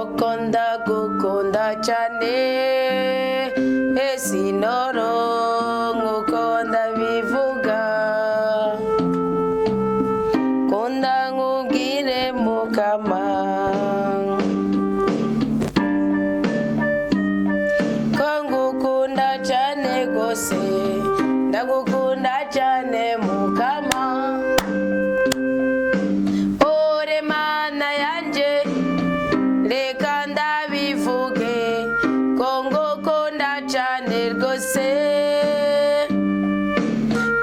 koko ndagukunda cyane sinoro nkuko ndabivuga kunda nkubwire mukama ko ngukunda cyane gose ndagukunda cyane mukama ore mana yanje reka ndabivuge ko ngukunda cyane rwose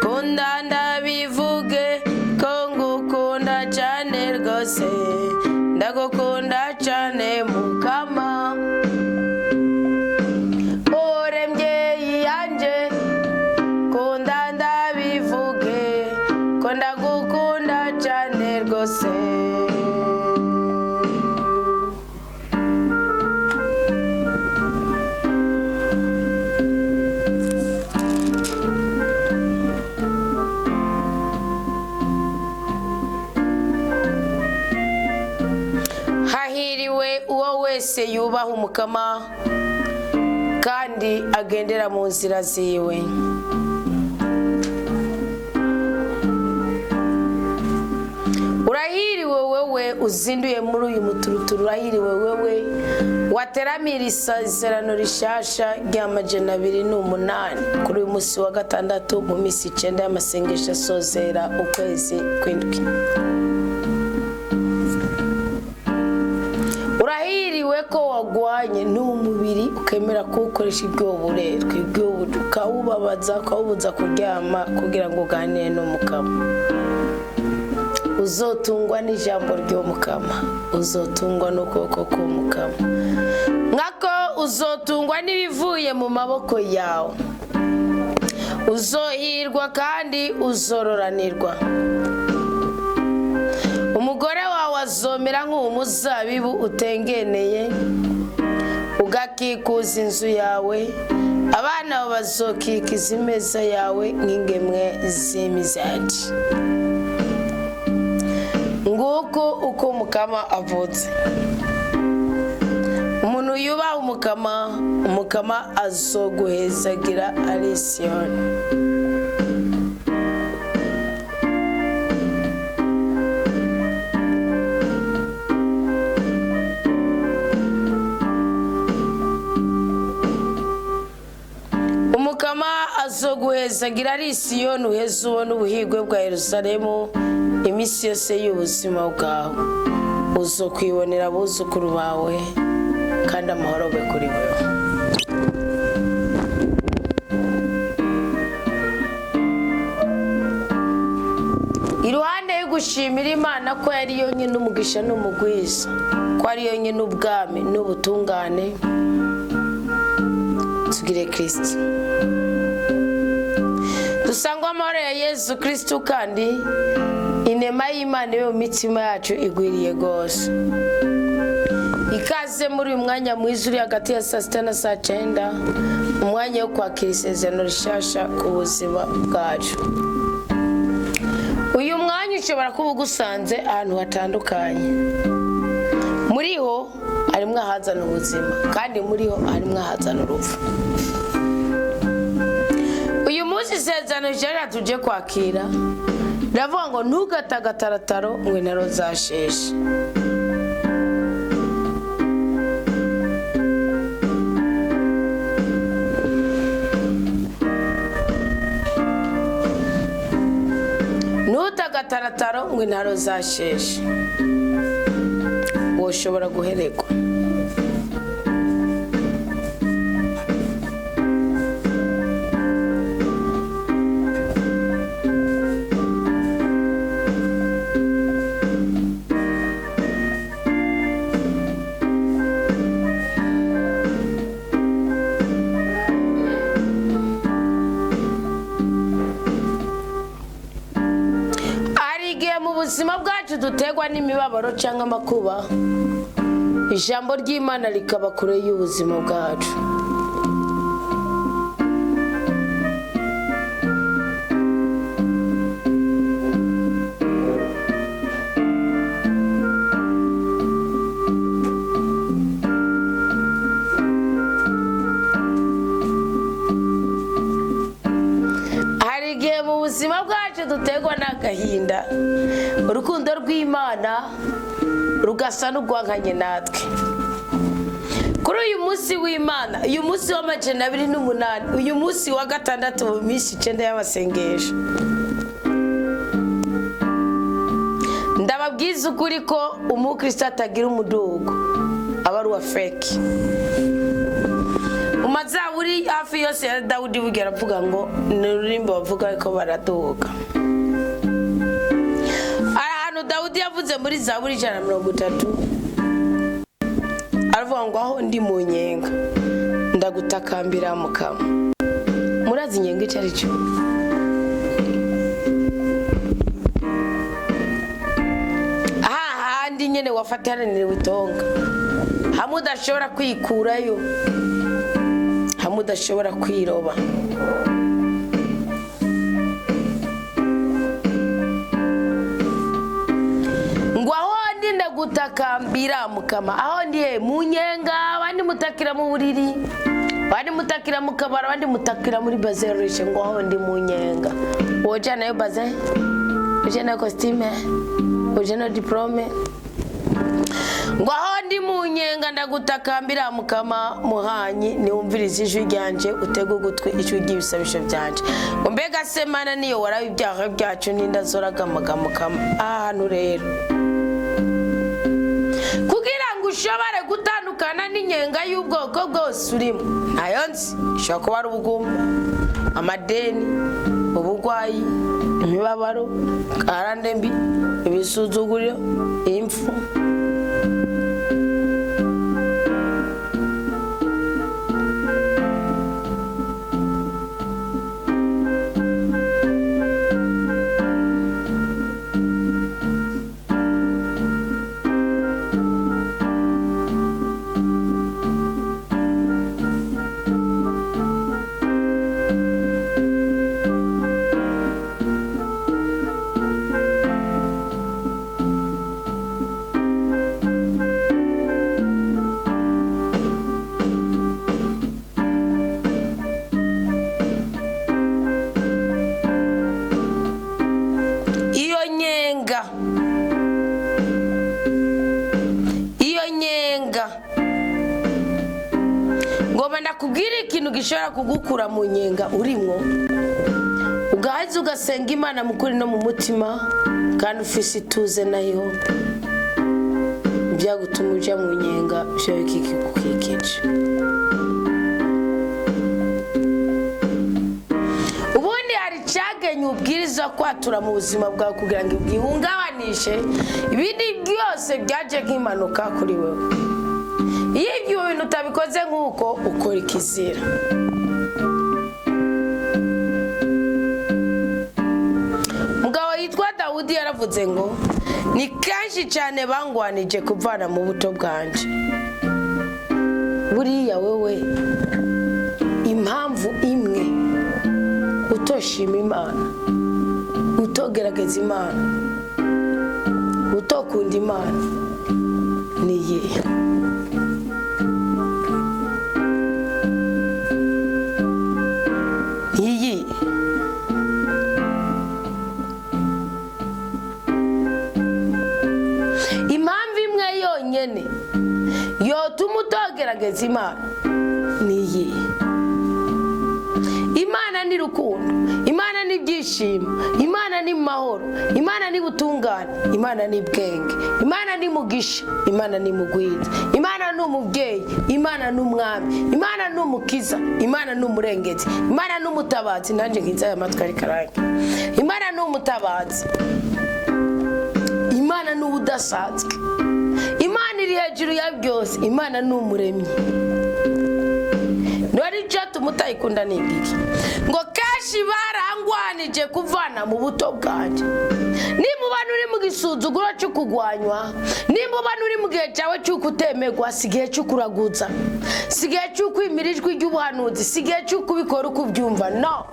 kunda ndabivuge ko ngukunda cyane rwose ndagukunda cyane mukama ore mbyeyi yanje kunda ndabivuge ko ndagukunda cyane rwose hahiriwe uwo wese yubaha umukama kandi agendera mu nzira ziwe urahiriwe wewe uzinduye muri uyu muturuturu urahiriwe wewe wateramira isezerano rishasha ry'amajana 28 kuri uyu munsi wa gatandatu mu minsi 9 y'amasengesho asozera ukwezi kw'indwi urahiriwe ko wagwanye n'umubiri ukemera kuwukoresha iby'uburere ukawubabaza ukawubuza kuryama kugira ngo uganire n'umukama uzotungwa n'ijambo ry'umukama uzotungwa n'ukuboko k'umukama nkako uzotungwa n'ibivuye mu maboko yawe uzohirwa kandi uzororanirwa umugore wawe azomera nk'umuzabibu utengeneye ugakikuza inzu yawe abana bawe bazokikiza imeza yawe nk'ingemwe z'imizati nguko uko umukama avutse umuntu yubaha umukama azoguhezagira ari Siyoni umukama azoguhezagira ari Siyoni uheze ubona ubuhigwe bwa Yerusalemu imisi yose y'ubuzima bwawe uzokwibonera abuzukuru bawe kandi amahoro be kuri wewe iruhande yo gushimira Imana ko yari yonyine umugisha n'umugwiza ko ari yonyine ubwami n'ubutungane tugire Kristo dusangwa amahoro ya Yesu Kristo kandi inema y'Imana yo mitima yacu igwiriye gose ikaze muri uyu mwanya mwiza uri hagati ya saa 6 na saa 9 umwanya wo kwakira isezerano rishasha ku buzima bwacu uyu mwanya ushobora kuba ugusanze ahantu hatandukanye muri ho harimwo ahazana ubuzima kandi muri ho harimwo ahazana urupfu uyu munsi isezerano rishasha tuje kwakira ndavuga ngo ntugate agatarotaro ngo intaro zasheshe ntutagatarataro ngo intaro zasheshe woshobora guheregwa ubuzima bwacu dutegwa n'imibabaro cyangwa amakuba ijambo ry'Imana rikaba kure y'ubuzima bwacu n'agahinda urukundo rw'Imana rugasa n'ugwankanye natwe kuri uyu munsi w'Imana uyu munsi wa 2028 uyu munsi wa gatandatu mu minsi 9 y'amasengesho ndababwiza ukuri ko umukristo atagira umudugo aba ari uwa fake umazaburi hafi yose ya Dawudi bugera avuga ngo n'urimbo bavuga ko baraduga ahantu Dawudi yavuze muri Zaburi 130 aravuga ngo aho ndi mu nyenga ndagutakambira mukama murazi nyenga icari cyo handi nyene wafatanira witonga hamwe udashobora kwikurayo hamwe udashobora kwiroba ngo aho ndi ndagutakambira mukama aho ndi mu nyenga abandi mutakira mu buriri abandi mutakira mu kabara abandi mutakira muri bazerishe ngo aho ndi mu nyenga woja nayo baze woja na costume woja na diplome ngo aho ndi mu nyenga ndagutakambira mukama muhanyi niwumviriza ijwi ryanje utega ugutwi ijwi ry'ibisabisho byanje ngo mbega semana niyo warabe ibyaha byacu n'indazoraga mukama ahantu rero kugira ngo ushobore gutandukana n'inyenga y'ubwoko bwose urimo nayo nzi ishobora kuba ari ubugumba amadeni ubugwayi imibabaro karande mbi ibisuzuguriro impfu kubwira ikintu gishobora kugukura mu nyenga urimwo ugahaza ugasenga Imana mukuri no mu mutima kandi ufise ituze nayo byagutuma uja mu nyenga byo bikikikije ubundi hari cyagenye ubwiriza kwatura mu buzima bwawe kugira ngo bwihungabanishe ibindi byose byaje nk'impanuka kuri wewe iyo ibyo bintu utabikoze nk'uko ukora ikizira mugabo yitwa Dawudi yaravuze ngo ni kenshi cyane bangwanije kuvana mu buto bwanje buriya wewe impamvu imwe utoshima Imana utogerageza Imana utokunda Imana niye yotuma utogerageza Imana niye Imana ni rukundo Imana ni byishimo Imana ni mahoro Imana ni butungane Imana ni bwenge Imana ni mugisha Imana ni mugwiza Imana ni umubyeyi Imana ni umwami Imana ni umukiza Imana ni umurengezi Imana ni umutabazi nanje nkiza amatwi ari karange Imana ni umutabazi Imana ni udasanzwe Imana iri hejuru ya byose Imana ni umuremyi nori cyato mutayikunda ningiki ngo kashi barangwanije kuvana mu buto bwanje nimubana uri mu gisuzuguro cyo kugwanywa nimubana uri mu gihe cyawe cyo kutemegwa sigihe cyo kuraguza sigihe cyo kwimirijwe ry'ubuhanuzi sigihe cyo kubikora uko byumva no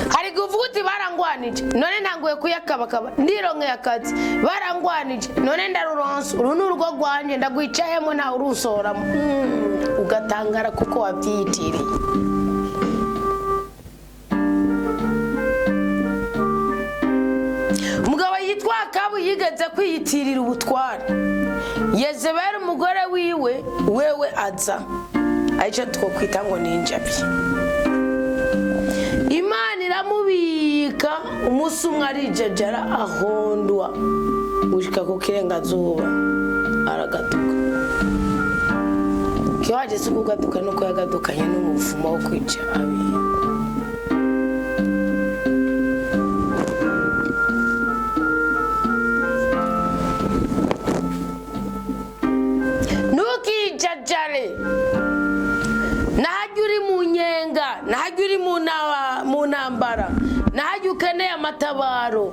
hari kuvuga uti barangwanije none ntanguye kuyakabakaba ndironke akazi barangwanije none ndaruronse uru n'urugo rwanje ndagwicayemo nta urusoramo ugatangara kuko wabyitiriye yigeze kwiyitirira ubutware. Yezebeli umugore wiwe wewe aza aicho twokwita ngo ninjabye. Imana iramubika umunsi umwe arijajara ahondwa gushika ku kirengazuba aragaduka. Kiwaje sukugaduka nuko yagadukanye n'umuvumo wo kwica abiye. Nukijajare nahajya uri mu nyenga, nahajya uri mu ntambara, nahajya ukeneye amatabaro.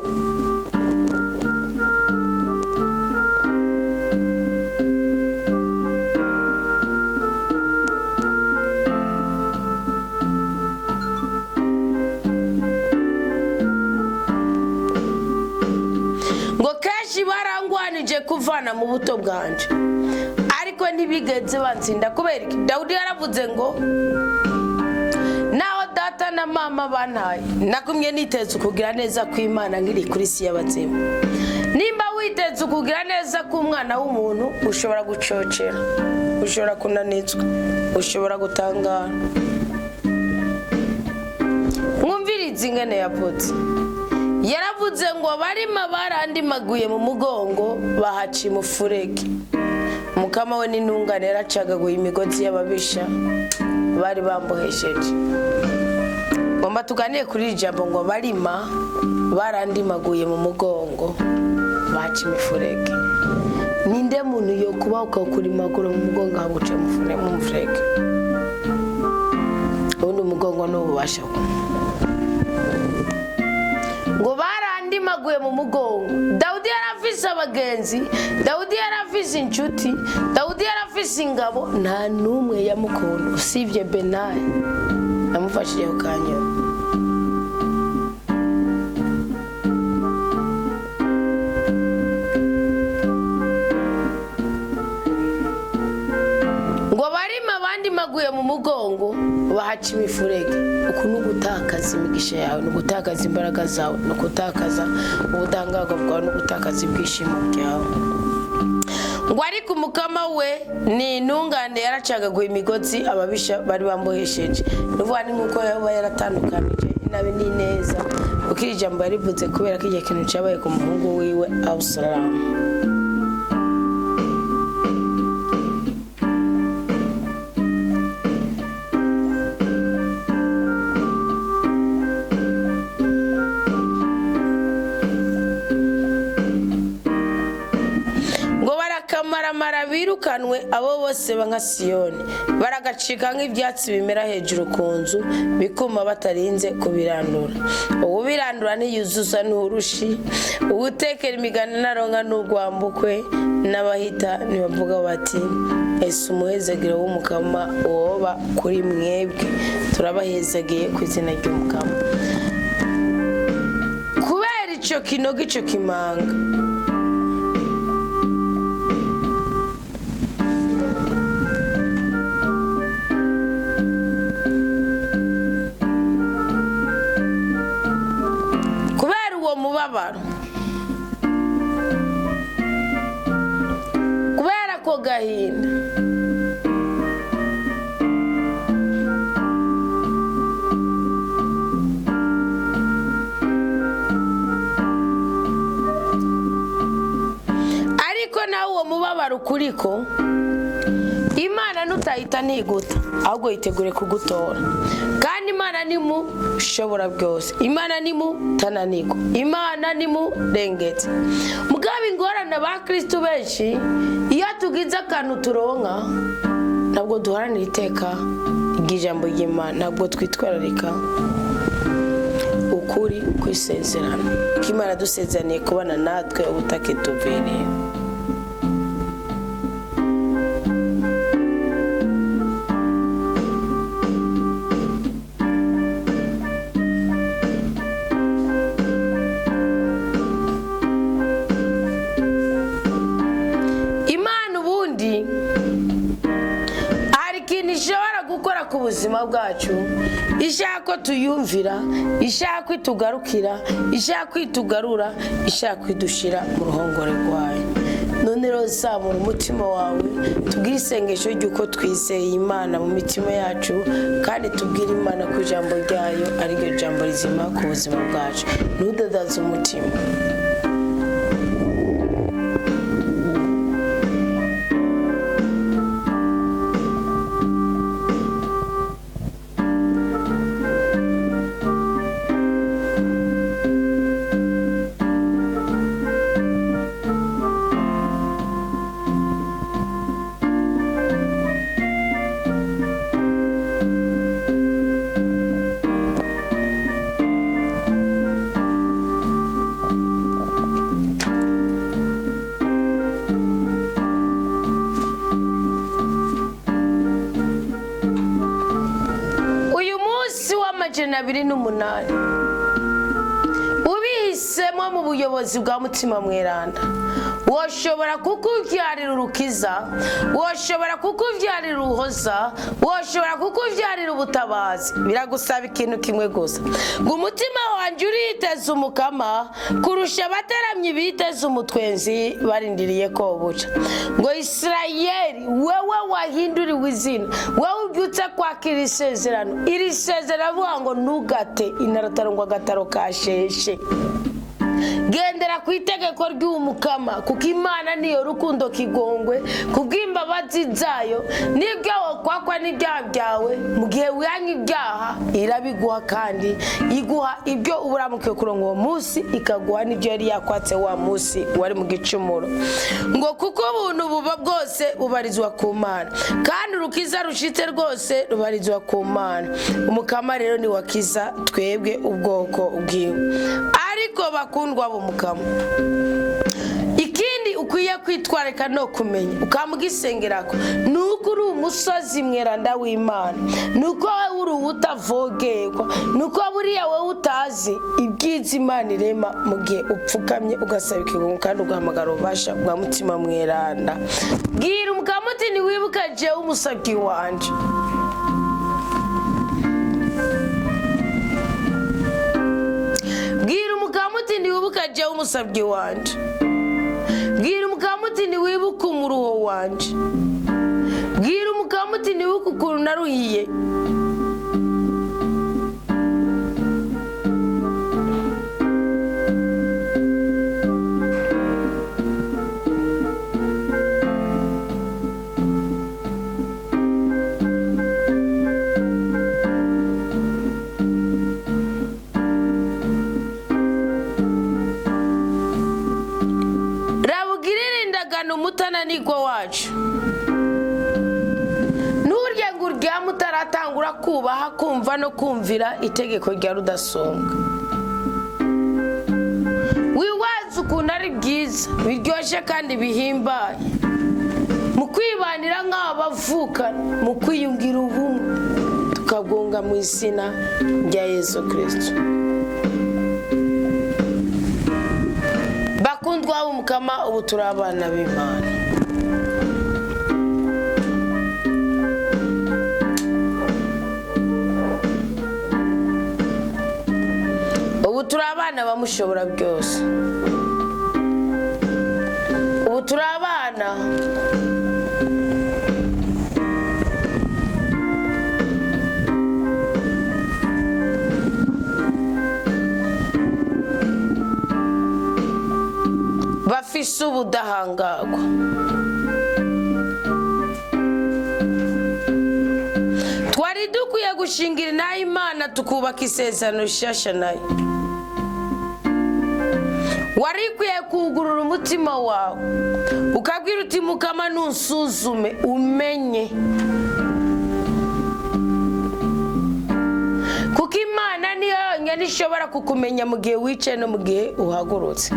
Ngo keshi barangwanije kuvana mu buto bwanje, ariko ntibigeze bansinda. Kubera iki? Dawudi yaravuze ngo naho data na mama bantaye, nakumye niteze kugira neza kw'Imana ngiri kuri si y'abazima. Nimba witeze kugira neza k'umwana w'umuntu, ushobora gucocera, ushobora kunanizwa, ushobora gutangara. Mwumvirize ingene yapotse. Yaravuze ngo barima barandimaguye mu mugongo bahaca imufurege. Umukama we n'intungane yaracagaguye imigozi y'ababisha bari bambohesheje. Ngomba tuganiye kuri ijambo ngo barima barandimaguye mu mugongo bahaca imifurege. Ninde muntu yo kuba ukakurimagura mu mugongo habuce mu mufurege? Ubundi umugongo n'ububasha ngo barandimaguye mu mugongo. Dawudi yarafise abagenzi, Dawudi yarafise inshuti, Dawudi yarafise ingabo, nta numwe yamukunda usibye Benayi namufashije ukanya. Ngo barima bandimaguye mu mugongo bahaca imifurege. Uku n'ugutakaza imigisha yawe, n'ugutakaza imbaraga zawe, n'ugutakaza ubudangarwa bwawe, n'ugutakaza ibyishimo byawe. Ngo ariko umukama we ni intungane yaracagaguye imigozi ababisha bari bambohesheje. Nuvuga ni nkuko yaba yaratandukanije inabi n'ineza. Uko iri jambo yarivuze kubera ko igihe kintu cyabaye ku muhungu wiwe Abusalomu. Maramara birukanwe abo bose banka Siyoni, baragacika nk'ibyatsi bimera hejuru ku nzu bikuma batarinze kubirandura. Ubirandura niyuzuza n'urushi, ugutekera imigani naronka n'urwambukwe, n'abahita nibavuga bati ese umuhezagiro w'umukama woba kuri mwebwe. Turabahezagiye ku izina ry'umukama. Kubera ico kinogo ico kimanga, mubabaro, kubera ko gahinda, ariko nawe uwo mubabaro kuriko Imana nutahita niguta, ahubwo yitegure kugutora. Kandi Imana ni mu shobora byose, Imana ni mu tananiko, Imana ni mu rengetse. Mugabe ingorane ba Kristo benshi iyo tugize akantu turonka, ntabwo duharanira iteka ijambo ry'Imana, ntabwo twitwararika ukuri kwisezerano. Imana dusezeraniye kubana natwe ubutake tuvireye. gukora ku buzima bwacu, ishaka ko tuyumvira, ishaka kwitugarukira, ishaka kwitugarura, ishaka kwidushira mu ruhongore rwayo. None rero zamura umutima wawe, tubwire isengesho ry'uko twizeye Imana mu mitima yacu, kandi tubwire Imana ko ijambo ryayo ari ryo jambo rizima ku buzima bwacu. Ntudadaze umutima. Amajana 28 ubihisemo mu buyobozi bwa mutima mweranda, woshobora kukuvyarira urukiza, woshobora kukuvyarira uhoza, woshobora kukuvyarira ubutabazi. Biragusaba ikintu kimwe gusa, ngo umutima wanje uriteze umukama kurusha abateramyi biteze umutwenzi barindiriye ko buca. Ngo Isirayeli, wewe wahinduriwe izina, wewe ubyutse kwakira isezerano, iri sezerano avuga ngo ntugate INTARO ngo agataro kasheshe. Gendera ku itegeko ry'umukama, kuko Imana niyo rukundo kigongwe, kubw'imbabazi zayo nibyo kwakwa n'ibyaha byawe. Mu gihe wiyanga ibyaha irabiguha, kandi iguha ibyo uburamuke kuronka uwo munsi, ikaguha n'ibyo yari yakwatse wa munsi wari mu gicumuro. Ngo kuko ubuntu buba bwose bubarizwa ku Mana, kandi urukiza rushitse rwose rubarizwa ku Mana. Umukama rero ni wakiza twebwe ubwoko bwiwe. Ariko bakundwa b'umukama, ikindi ukwiye kwitwareka no kumenya ukamugisengerako, nuko uri umusozi mweranda w'Imana, nuko wowe uri utavogerwa, nuko buriya wowe utazi ibyiza Imana irema mu gihe upfukamye ugasaba ikigongo kandi ugahamagara ububasha bwa mutima mweranda. Bwira umukama uti ntiwibuka jewe umusabyi wanje. Bwira umukama uti ntiwibuka jewe umusabyi wanje. Bwira umukama uti ntiwibuka umuruho wanje. Bwira umukama uti ntiwibuka ukuntu naruhiye. Umutananirwa wacu nurya ngo urya mutaratangura kubaha, kumva no kumvira itegeko rya rudasonga. Wiwaza ukuntu ari byiza, biryoshye kandi bihimbaye mu kwibanira nk'abavukana, mu kwiyungira ubumwe, tukabwunga mu izina rya Yesu Kristo. Bakundwa b'umukama, ubu turi abana b'Imana. Ubu turi abana bamushobora byose. Ubu turi abana bafise ubudahangarwa. Twari dukwiye gushingira nayo Imana, tukubaka isezerano rishasha nayo. Wari kwiye kugurura umutima wawe ukabwira uti mukama nunsuzume umenye, kuko Imana niyo yonyine ishobora kukumenya mu gihe wicaye no mu gihe uhagurutse.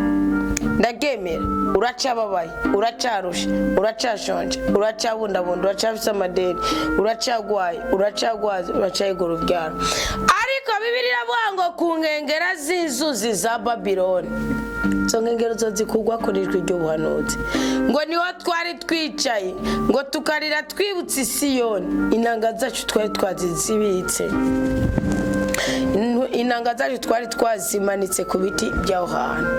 Ndagemera uracababaye, uracarusha, uracashonje, uracabundabunda, uracafise amadeni, uracagwaye, uracagwaze, uracayigura urubyaro. Ariko Bibiliya iravuga ngo ku nkengera z'inzuzi za Babiloni ngengero zozikugwa kurijwe ryo buhanuzi ngo niho twari twicaye ngo tukarira twibutse Isiyoni inanga zacu twari twazizibitse inanga zacu twari twazimanitse ku biti byaho hantu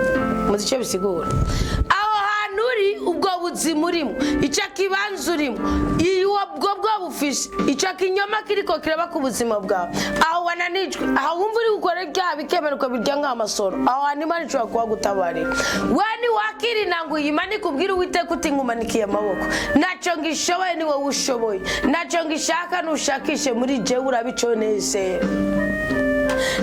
muzi cyo bisigura aho hantu uri ubwo buzima urimo icyo kibanza urimo iyo bwo bufishe icyo kinyoma kiriko kiraba ku buzima bwawe aho wananijwe aho wumva uri gukora bya bikemerwa birya nk'amasoro aho hanima nicyo kuba gutabarira wani wakiri nangu yimani kubwira Uwiteka uti nkumanikiye amaboko naco ngishoboye ni wowe ushoboye naco ngishaka nushakishe muri je urabiconezera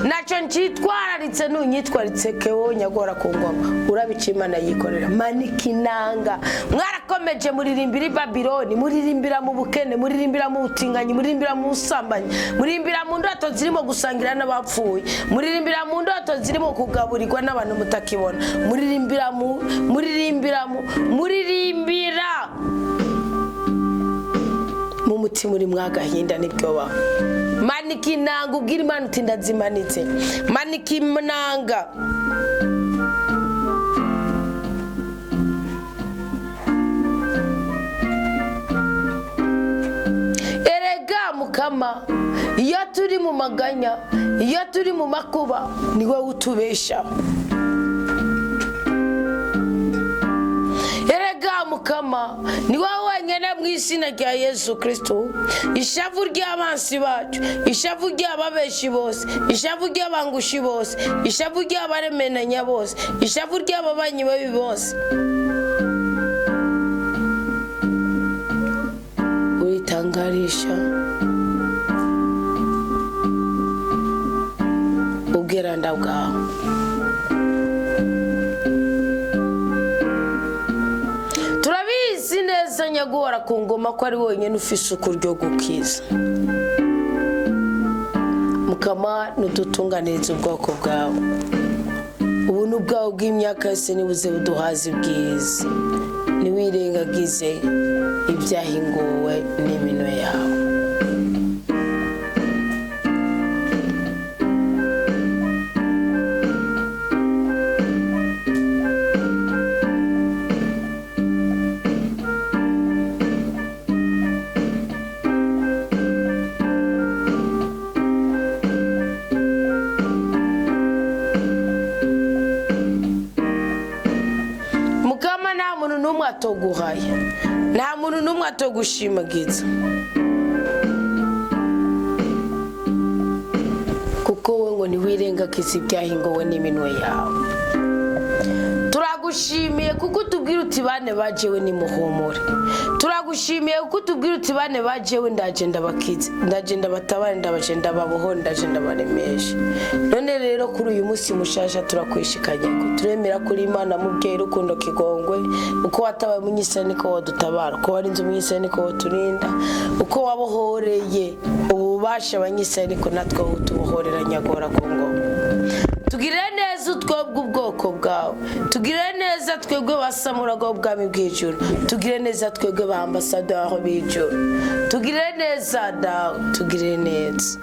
naco ncitwararitse nunyitwaritse kewo nyagora ku ngoma urabicimana yikorera manikinanga mwarakomeje muririmbira Babiloni muririmbira mu bukene muririmbira mu butinganyi muririmbira mu usambanyi muririmbira mu ndoto zirimo gusangira n'abapfuye muririmbira mu ndoto zirimo kugaburirwa n'abantu mutakibona muririmbira mu mutima uri mwagahinda nibyo ba manikinanga ubwira Imana uti ndazimanitse manikinanga erega Mukama iyo turi mu maganya iyo turi mu makuba ni wowe utubesha Mukama ni wowe wenyine mu izina rya Yesu Kristo ishavu ry'abansi bacu ishavu ry'ababeshi bose ishavu ry'abangushi bose ishavu ry'abaremenanya bose ishavu ry'ababanyi babi bose uritangarisha ubwiranda bwawe nyagora ku ngoma ko ari wenyine ufise ukuryo gukiza Mukama nudutunganiriza ubwoko bwawe ubuntu bwawe bw'imyaka yose nibuze buduhaza ibwiza niwirengagize ibyahinguwe n'imino yawe atoguhaya nta muntu numwe atogushimagiza kuko we ngo niwirengagize ibyahingowe n'iminwe yawe turagushimiye kuko utubwira uti bane bajewe ni muhumure turagushimiye kuko utubwira uti bane bajewe ndagenda bakize ndagenda batabane ndabagenda baboho ndagenda baremesha none rero kuri uyu munsi mushasha turakwishikanye ko turemera kuri Imana mubyeyi rukundo kigongwe uko watabaye munyisa niko wadutabara uko warinze munyisa niko waturinda uko wabohoreye ububasha abanyisa niko natwe utubohorera nyagora ku ngoma tugire neza twebwe ubwoko bwawe tugire neza twebwe basamuraga ubwami bw'ijuru tugire neza twebwe ba ambassadeur b'ijuru tugire neza dawe tugire neza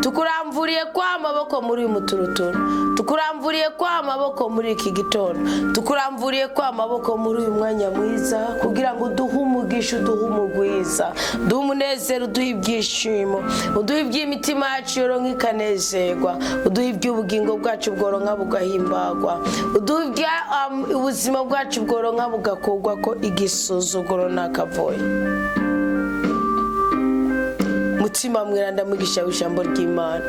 tukuramvuriye kwa amaboko muri uyu muturuturu tukuramvuriye kwa amaboko muri iki gitondo tukuramvuriye kwa amaboko muri uyu mwanya mwiza kugira ngo duhe umugisha duhe umugwiza duhe umunezero duhe ibyishimo uduhe iby'imitima yacu yoronka ikanezerwa uduhe iby'ubugingo bwacu bworonka bugahimbagwa uduhe ubuzima bwacu bworonka bugakogwa ko igisuzuguro n'akavoye mutima mwiranda mugisha w'ijambo ry'Imana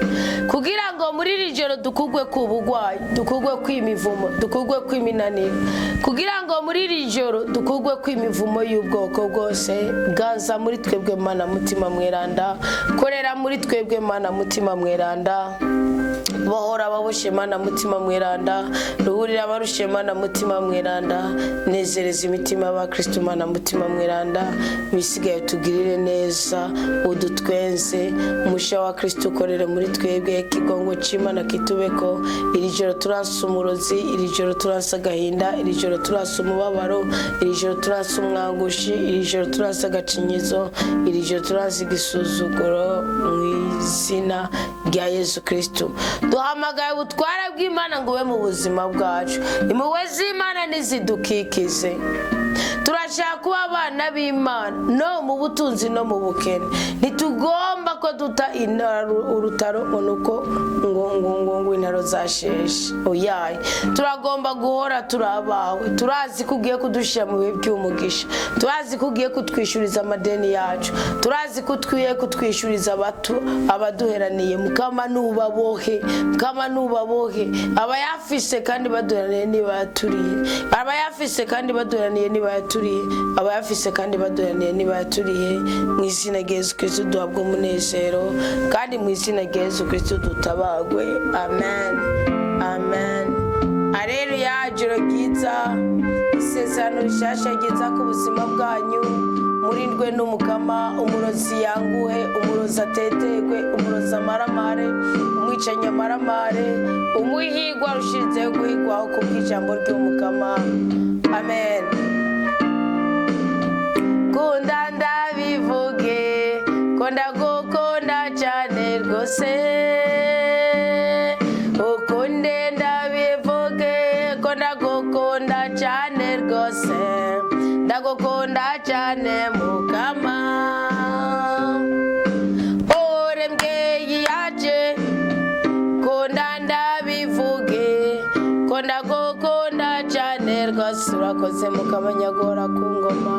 kugira ngo muri iri joro dukugwe ku bugwayi dukugwe kw'imivumo dukugwe kw'iminaniro kugira ngo muri iri joro dukugwe kw'imivumo y'ubwoko bwose ganza muri twebwe Mana mutima mwiranda korera muri twebwe Mana mutima mwiranda bohora ababoshe Mana mutima mwiranda ruhurira abarushe Mana mutima mwiranda nezereza imitima ba Kristo Mana mutima mwiranda bisigaye tugirire neza udutwenze umusha wa Kristo korere muri twebwe ikigongwe c'Imana kitubeko iri joro turansa umurozi iri joro turansa gahinda iri joro turansa umubabaro iri joro turansa umwangushi iri joro turansa gacinyizo iri joro turansa igisuzuguro mu izina rya Yesu Kristo. Duhamagaye ubutware bw'Imana ngo ube mu buzima bwacu. Impuhwe z'Imana nizidukikize. Turashaka kuba abana b'Imana no mu butunzi no mu bukene. Ntitugomba ko duta urutaro nuko ngo intaro zasheshe. Oyaye, turagomba guhora turabawe. Turazi kugiye kudushira mu bihe by'umugisha. Turazi kugiye kutwishuriza amadeni yacu. Turazi kutwiye kutwishuriza abaduheraniye. Mukama nubabohe, Mukama nubabohe. Abayafise kandi baduheraniye nibayaturiye. Abayafise kandi baduheraniye nibayaturiye. Abayafise kandi baduheraniye nibayaturiye. Mu izina rya Yesu Kristo duhabwa umunezero, kandi mu izina rya Yesu Kristo dutabagwe. Amen. Amen. Haleluya. Joro ryiza, isezerano rishasha ryiza ku buzima bwanyu. Murindwe n'umukama, umurozi yanguhe, umurozi atetegwe, umurozi amaramare, umwicanya amaramare, umuhigwa rushirizeho guhigwaho ku bw'ijambo ry'umukama. Amen. Kunda ndabivuge ko ndagukunda cyane rwose. Ukunde ndabivuge ko ndagukunda cyane rwose. Ndagukunda cyane mukama. Orembyeyi yaje kunda ndabivuge ko ndagukunda cyane rwose. Urakoze mukama nyagora ku ngoma.